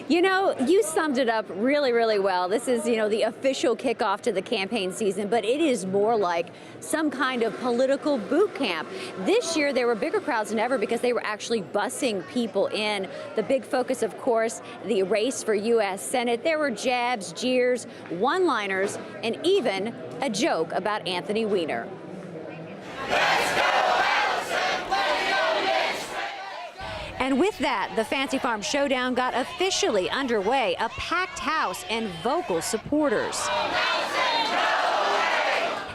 You know, you summed it up really, really well. This is, the official kickoff to the campaign season, but it is more like some kind of political boot camp. This year, there were bigger crowds than ever because they were actually busing people in. The big focus, of course, the race for U.S. Senate. There were jabs, jeers, one-liners, and even a joke about Anthony Weiner. Let's go! And with that, the Fancy Farm Showdown got officially underway, a packed house and vocal supporters.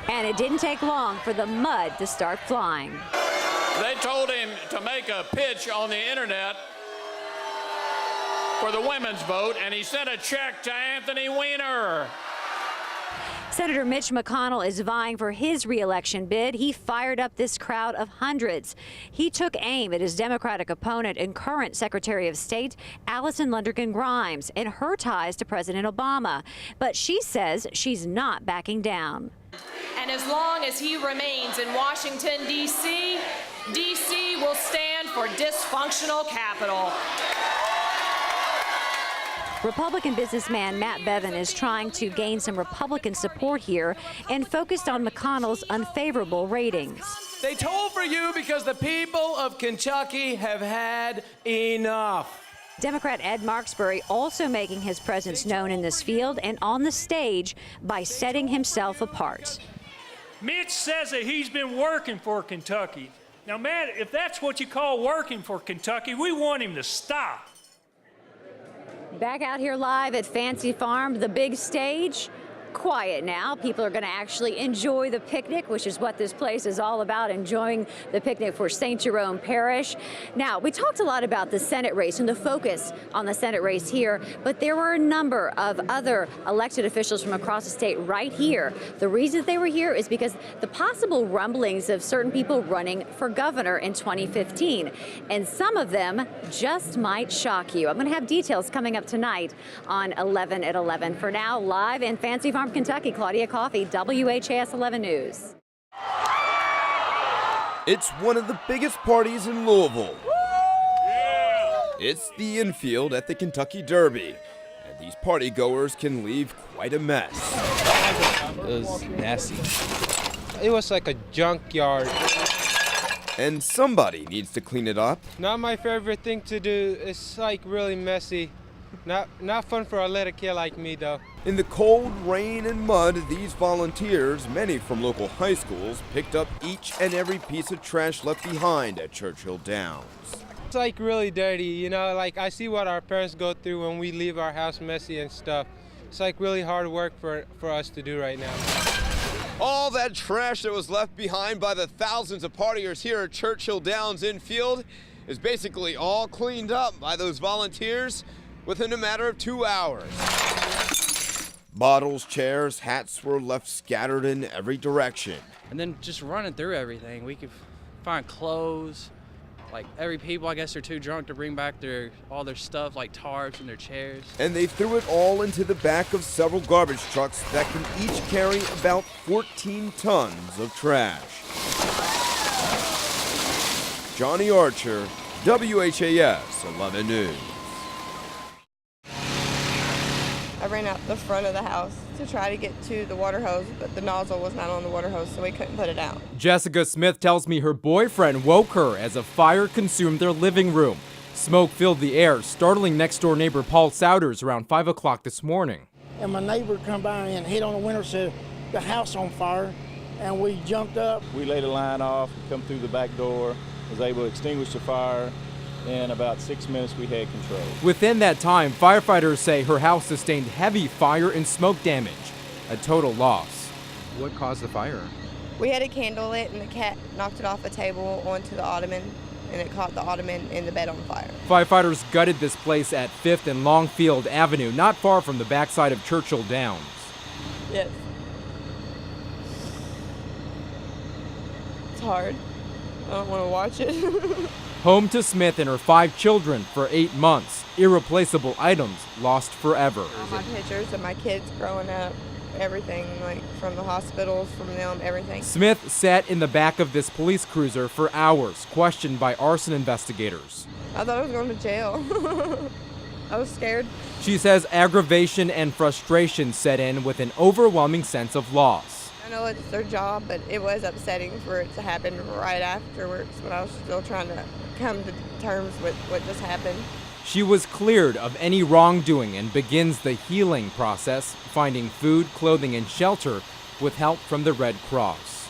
And it didn't take long for the mud to start flying. They told him to make a pitch on the internet for the women's vote, and he sent a check to Anthony Weiner. Senator Mitch McConnell is vying for his re-election bid. He fired up this crowd of hundreds. He took aim at his Democratic opponent and current Secretary of State, Allison Lundergan Grimes, and her ties to President Obama. But she says she's not backing down. And as long as he remains in Washington, D.C., D.C. will stand for dysfunctional capital. Republican businessman Matt Bevin is trying to gain some Republican support here and focused on McConnell's unfavorable ratings. They told for you because the people of Kentucky have had enough. Democrat Ed Marksbury also making his presence known in this field and on the stage by setting himself apart. Mitch says that he's been working for Kentucky. Now, Matt, if that's what you call working for Kentucky, we want him to stop. Back out here live at Fancy Farm, the big stage. Quiet now. People are going to actually enjoy the picnic, which is what this place is all about, enjoying the picnic for St. Jerome Parish. Now, we talked a lot about the Senate race and the focus on the Senate race here, but there were a number of other elected officials from across the state right here. The reason they were here is because the possible rumblings of certain people running for governor in 2015, and some of them just might shock you. I'm going to have details coming up tonight on 11 at 11. For now, live in Fancy Farm, Kentucky, Claudia Coffey, WHAS 11 News. It's one of the biggest parties in Louisville. Yeah. It's the infield at the Kentucky Derby, and these partygoers can leave quite a mess. It was nasty. It was like a junkyard. And somebody needs to clean it up. Not my favorite thing to do. It's like really messy. Not fun for a little kid like me, though. In the cold, rain, and mud, these volunteers, many from local high schools, picked up each and every piece of trash left behind at Churchill Downs. It's like really dirty, you know, like I see what our parents go through when we leave our house messy and stuff. It's like really hard work for us to do right now. All that trash that was left behind by the thousands of partiers here at Churchill Downs infield is basically all cleaned up by those volunteers within a matter of 2 hours. Bottles, chairs, hats were left scattered in every direction. And then just running through everything, we could find clothes. Like every people, I guess they're too drunk to bring back all their stuff, like tarps and their chairs. And they threw it all into the back of several garbage trucks that can each carry about 14 tons of trash. Johnny Archer, WHAS 11 News. I ran out the front of the house to try to get to the water hose, but the nozzle was not on the water hose, so we couldn't put it out. Jessica Smith tells me her boyfriend woke her as a fire consumed their living room. Smoke filled the air, startling next-door neighbor Paul Souders around 5 o'clock this morning. And my neighbor come by and hit on the window, said the house on fire, and we jumped up. We laid a line off, come through the back door, was able to extinguish the fire. In about 6 minutes, we had control. Within that time, firefighters say her house sustained heavy fire and smoke damage, a total loss. What caused the fire? We had a candle lit, and the cat knocked it off a table onto the ottoman, and it caught the ottoman and the bed on fire. Firefighters gutted this place at 5th and Longfield Avenue, not far from the backside of Churchill Downs. Yes. It's hard. I don't want to watch it. Home to Smith and her 5 children for 8 months. Irreplaceable items lost forever. All my pictures of my kids growing up, everything, like from the hospitals, from them, everything. Smith sat in the back of this police cruiser for hours, questioned by arson investigators. I thought I was going to jail. I was scared. She says aggravation and frustration set in with an overwhelming sense of loss. I know it's their job, but it was upsetting for it to happen right afterwards when I was still trying to come to terms with what just happened. She was cleared of any wrongdoing and begins the healing process, finding food, clothing, and shelter with help from the Red Cross.